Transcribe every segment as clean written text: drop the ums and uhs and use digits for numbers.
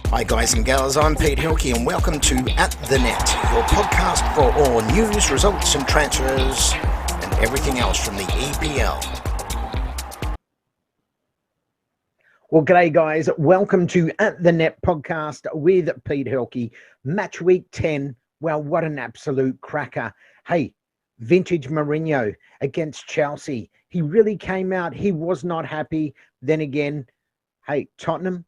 Hi guys and gals, I'm Pete Hilke and welcome to At The Net, your podcast for all news, results and transfers and everything else from the EPL. Well, g'day guys, welcome to At The Net podcast with Pete Hilke. Match week 10, well, what an absolute cracker. Hey, vintage Mourinho against Chelsea. He really came out, he was not happy. Then again, hey, Tottenham,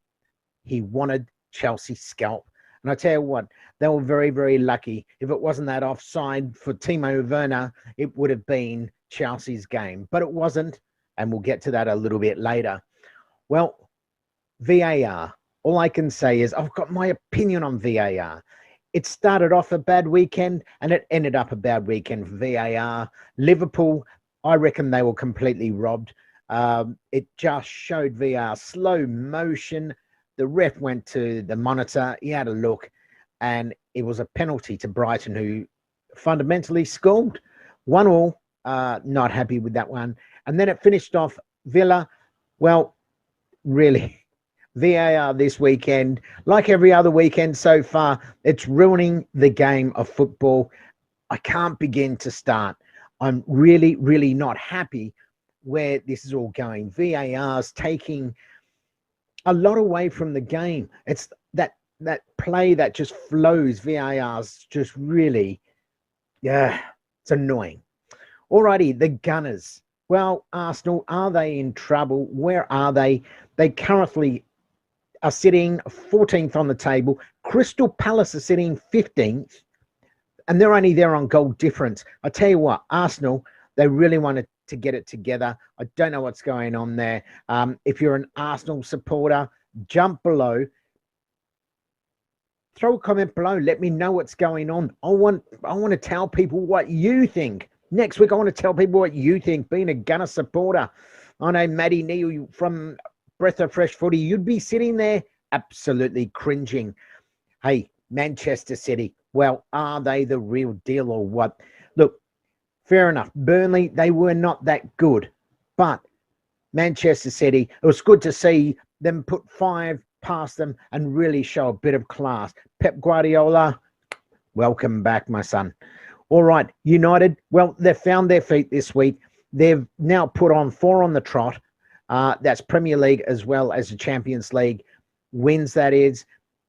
he wanted Chelsea's scalp. And I tell you what, they were very, very lucky. If it wasn't that offside for Timo Werner, it would have been Chelsea's game. But it wasn't, and we'll get to that a little bit later. Well, VAR. All I can say is I've got my opinion on VAR. It started off a bad weekend, and it ended up a bad weekend for VAR. Liverpool, I reckon they were completely robbed. It just showed VAR slow motion. The ref went to the monitor, he had a look, and it was a penalty to Brighton, who fundamentally scored 1-1, not happy with that one. And then it finished off Villa. Well, really, VAR this weekend, like every other weekend so far, it's ruining the game of football. I can't begin to start. I'm really, really not happy where this is all going. VAR's taking a lot away from the game. It's that play that just flows. VAR's just really, it's annoying. Alrighty, the Gunners. Well, Arsenal, are they in trouble? Where are they? They currently are sitting 14th on the table. Crystal Palace are sitting 15th, and they're only there on goal difference. I tell you what, Arsenal, they really wanted to get it together. I don't know what's going on there. If you're an Arsenal supporter, jump below. Throw a comment below. Let me know what's going on. I want to tell people what you think. Next week, I want to tell people what you think, being a Gunner supporter. I know Matty Neal from Breath of Fresh Footy, you'd be sitting there absolutely cringing. Hey, Manchester City, well, are they the real deal or what? Look, fair enough. Burnley, they were not that good. But Manchester City, it was good to see them put 5 past them and really show a bit of class. Pep Guardiola, welcome back, my son. All right, United, well, they've found their feet this week. They've now put on 4 on the trot. That's Premier League as well as the Champions League wins, that is.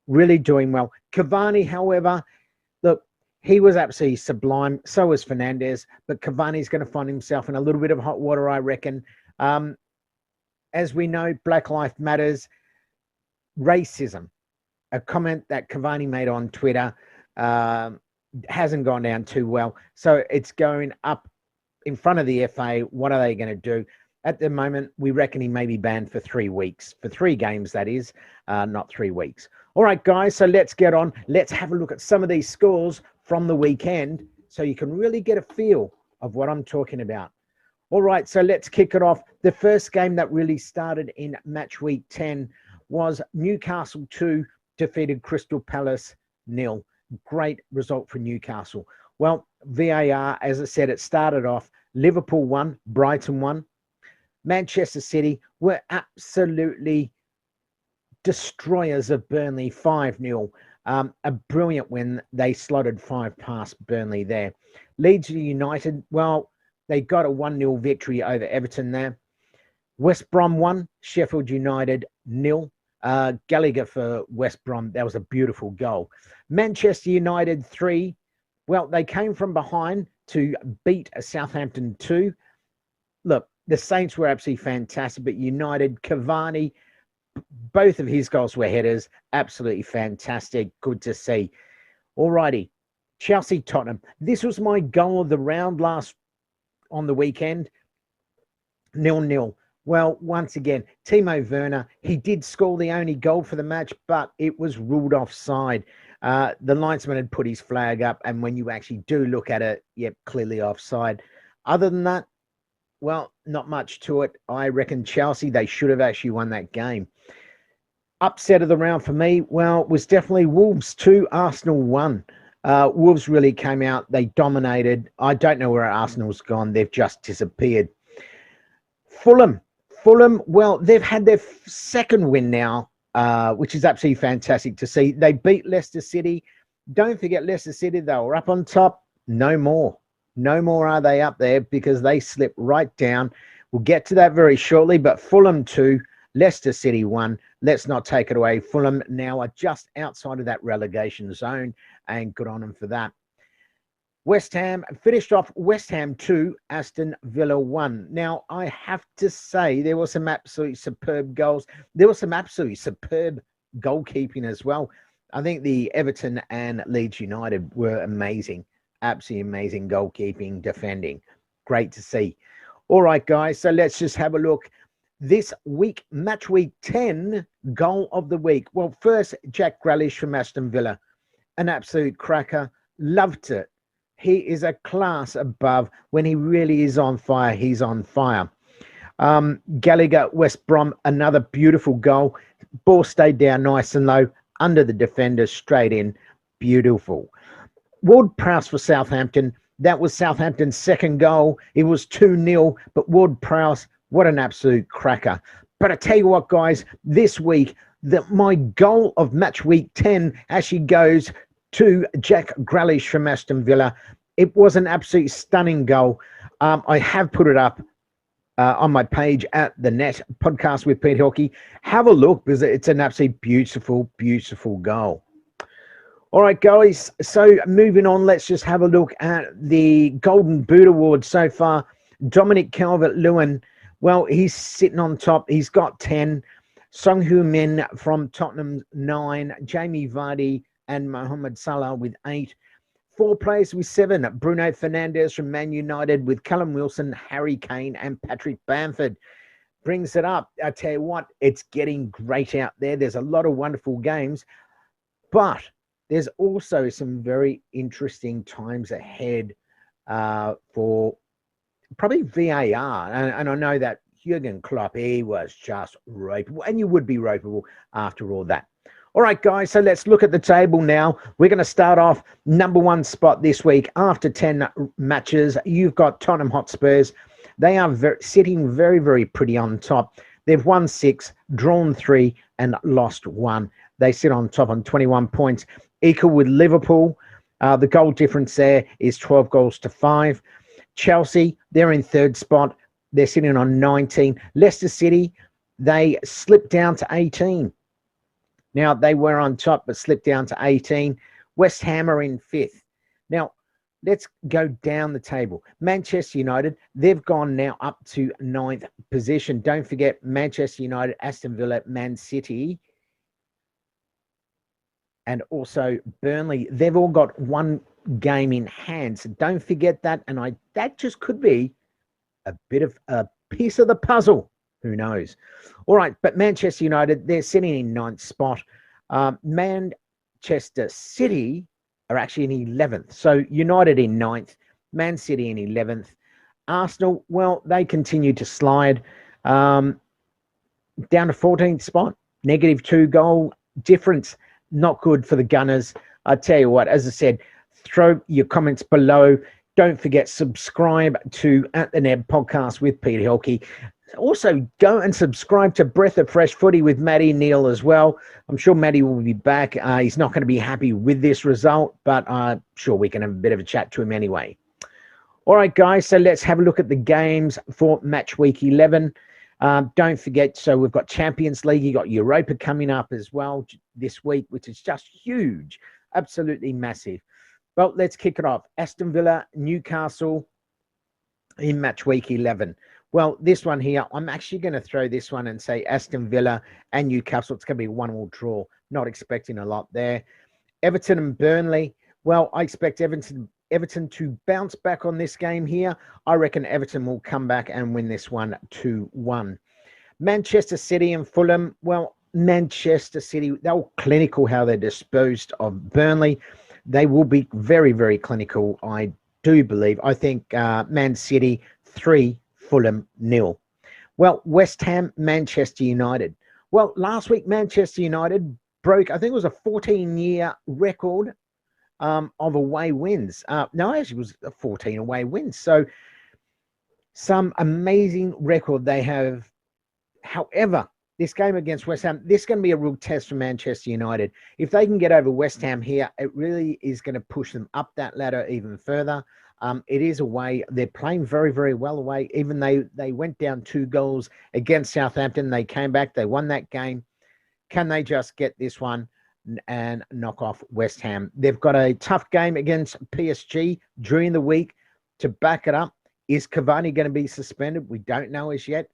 Really doing well. Cavani, however, look, he was absolutely sublime. So was Fernandes. But Cavani's going to find himself in a little bit of hot water, I reckon. As we know, Black Lives Matters, racism. A comment that Cavani made on Twitter hasn't gone down too well. So it's going up in front of the FA. What are they going to do? At the moment, we reckon he may be banned for 3 weeks. For 3 games, that is, not 3 weeks. All right, guys, so let's get on. Let's have a look at some of these scores from the weekend so you can really get a feel of what I'm talking about. All right, so let's kick it off. The first game that really started in match week 10 was Newcastle 2 defeated Crystal Palace 0. Great result for Newcastle. Well, VAR, as I said, it started off Liverpool 1, Brighton 1. Manchester City were absolutely destroyers of Burnley 5-0. A brilliant win. They slotted 5 past Burnley there. Leeds United, well, they got a 1-0 victory over Everton there. West Brom 1, Sheffield United 0. Gallagher for West Brom, that was a beautiful goal. Manchester United 3, well, they came from behind to beat Southampton 2. Look, the Saints were absolutely fantastic, but United, Cavani, both of his goals were headers. Absolutely fantastic. Good to see. All righty. Chelsea, Tottenham. This was my goal of the round on the weekend. 0-0. Well, once again, Timo Werner, he did score the only goal for the match, but it was ruled offside. The linesman had put his flag up, and when you actually do look at it, yep, clearly offside. Other than that, well, not much to it. I reckon Chelsea, they should have actually won that game. Upset of the round for me, well, was definitely Wolves 2, Arsenal 1. Wolves really came out. They dominated. I don't know where Arsenal's gone. They've just disappeared. Fulham, well, they've had their second win now which is absolutely fantastic to see. They beat Leicester City. Don't forget Leicester City, they were up on top. No more. No more are they up there because they slipped right down. We'll get to that very shortly, but Fulham 2, Leicester City 1. Let's not take it away. Fulham now are just outside of that relegation zone, and good on them for that. West Ham finished off West Ham 2, Aston Villa 1. Now, I have to say there were some absolutely superb goals. There was some absolutely superb goalkeeping as well. I think the Everton and Leeds United were amazing. Absolutely amazing goalkeeping, defending. Great to see. All right, guys, so let's just have a look. This week, match week 10, goal of the week. Well, first, Jack Grealish from Aston Villa. An absolute cracker. Loved it. He is a class above. When he really is on fire, he's on fire. Gallagher, West Brom, another beautiful goal. Ball stayed down nice and low. Under the defender, straight in. Beautiful. Ward-Prowse for Southampton. That was Southampton's second goal. It was 2-0, but Ward-Prowse, what an absolute cracker. But I tell you what, guys, this week, my goal of match week 10 actually goes to Jack Grealish from Aston Villa. It was an absolutely stunning goal. I have put it up on my page at the Net Podcast with Pete Hawkey. Have a look because it's an absolutely beautiful, beautiful goal. All right, guys. So moving on, let's just have a look at the Golden Boot Award so far. Dominic Calvert-Lewin, well, he's sitting on top. He's got 10. Son Heung-min from Tottenham, 9. Jamie Vardy and Mohamed Salah with 8. 4 players with 7. Bruno Fernandes from Man United with Callum Wilson, Harry Kane and Patrick Bamford. Brings it up. I tell you what, it's getting great out there. There's a lot of wonderful games, but there's also some very interesting times ahead for probably VAR. And I know that Jurgen Klopp, he was just ropeable, and you would be ropeable after all that. All right, guys, so let's look at the table now. We're going to start off number 1 spot this week. After 10 matches, you've got Tottenham Hotspurs. They are sitting very, very pretty on top. They've won 6, drawn 3, and lost 1. They sit on top on 21 points, equal with Liverpool. The goal difference there is 12 goals to 5. Chelsea, they're in 3rd spot. They're sitting on 19. Leicester City, they slipped down to 18. Now, they were on top, but slipped down to 18. West Ham are in 5th. Now, let's go down the table. Manchester United, they've gone now up to 9th position. Don't forget Manchester United, Aston Villa, Man City, and also Burnley. They've all got 1 game in hand. So don't forget that. And that just could be a bit of a piece of the puzzle. Who knows? All right, but Manchester United, they're sitting in 9th spot. Manchester City are actually in 11th. So United in 9th, Man City in 11th. Arsenal, well, they continue to slide down to 14th spot. -2 goal difference. Not good for the Gunners. I tell you what, as I said, throw your comments below. Don't forget, subscribe to At the Net Podcast with Peter Hilke. Also, go and subscribe to Breath of Fresh Footy with Matty Neal as well. I'm sure Matty will be back. He's not going to be happy with this result, but I'm sure we can have a bit of a chat to him anyway. All right, guys, so let's have a look at the games for match week 11. Don't forget, so we've got Champions League. You've got Europa coming up as well this week, which is just huge, absolutely massive. Well, let's kick it off. Aston Villa, Newcastle in match week 11. Well, this one here, I'm actually going to throw this one and say Aston Villa and Newcastle. It's going to be a 1-1 draw. Not expecting a lot there. Everton and Burnley. Well, I expect Everton to bounce back on this game here. I reckon Everton will come back and win this one 2-1. Manchester City and Fulham. Well, Manchester City, they were clinical how they disposed of Burnley. They will be very, very clinical, I do believe. I think Man City 3, Fulham 0. Well, West Ham, Manchester United. Well, last week, Manchester United broke, I think it was a 14-year record of away wins. No, actually, it was 14 away wins. So, some amazing record they have. However, this game against West Ham, this is going to be a real test for Manchester United. If they can get over West Ham here, it really is going to push them up that ladder even further. It is away. They're playing very, very well away. Even they went down 2 goals against Southampton. They came back. They won that game. Can they just get this one and knock off West Ham? They've got a tough game against PSG during the week to back it up. Is Cavani going to be suspended? We don't know as yet.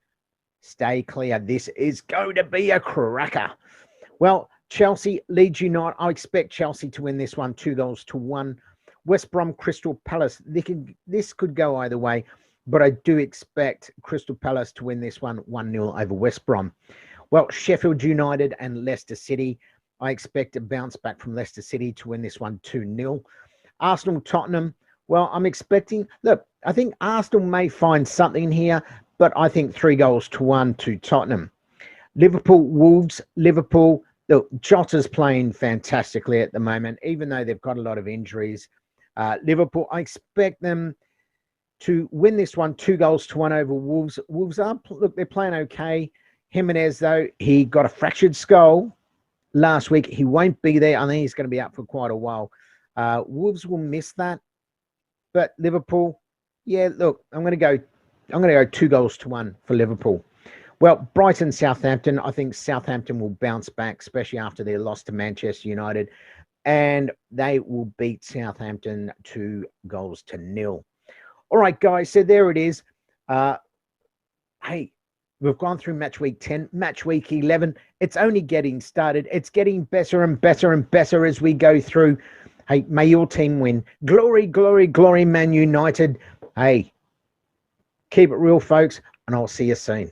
Stay clear. This is going to be a cracker. Well, Chelsea, Leeds United. I expect Chelsea to win this one 2-1. West Brom, Crystal Palace. This could go either way, but I do expect Crystal Palace to win this one 1-0 over West Brom. Well, Sheffield United and Leicester City. I expect a bounce back from Leicester City to win this one 2-0. Arsenal, Tottenham. Well, I'm expecting, look, I think Arsenal may find something here, but I think 3-1 to Tottenham. Liverpool, Wolves, Liverpool. Look, Jota's playing fantastically at the moment, even though they've got a lot of injuries. Liverpool, I expect them to win this one 2-1 over Wolves. Wolves are, look, they're playing okay. Jimenez, though, he got a fractured skull last week. He won't be there. I think he's going to be out for quite a while. Wolves will miss that. But Liverpool, yeah, look, I'm going to go 2-1 for Liverpool. Well, Brighton, Southampton. I think Southampton will bounce back, especially after their loss to Manchester United. And they will beat Southampton 2-0. All right, guys. So there it is. Hey, we've gone through match week 10, match week 11. It's only getting started. It's getting better and better and better as we go through. Hey, may your team win. Glory, glory, glory, Man United. Hey, keep it real, folks, and I'll see you soon.